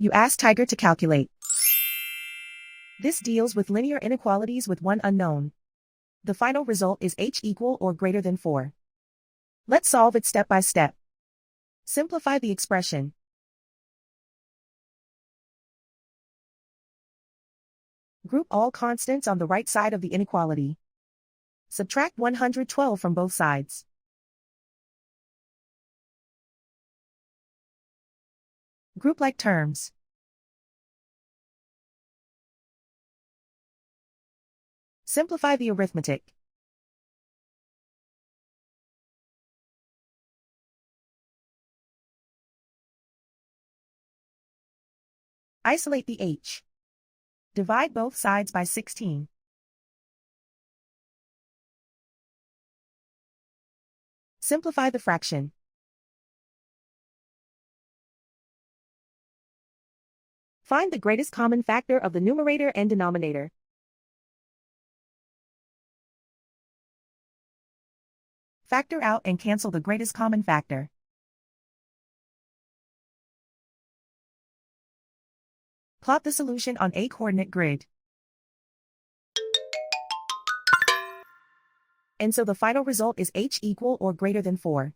You ask Tiger to calculate. This deals with linear inequalities with one unknown. The final result is h equal or greater than 4. Let's solve it step by step. Simplify the expression. Group all constants on the right side of the inequality. Subtract 112 from both sides. Group like terms. Simplify the arithmetic. Isolate the h. Divide both sides by 16. Simplify the fraction. Find the greatest common factor of the numerator and denominator. Factor out and cancel the greatest common factor. Plot the solution on a coordinate grid. And so the final result is h equal or greater than 4.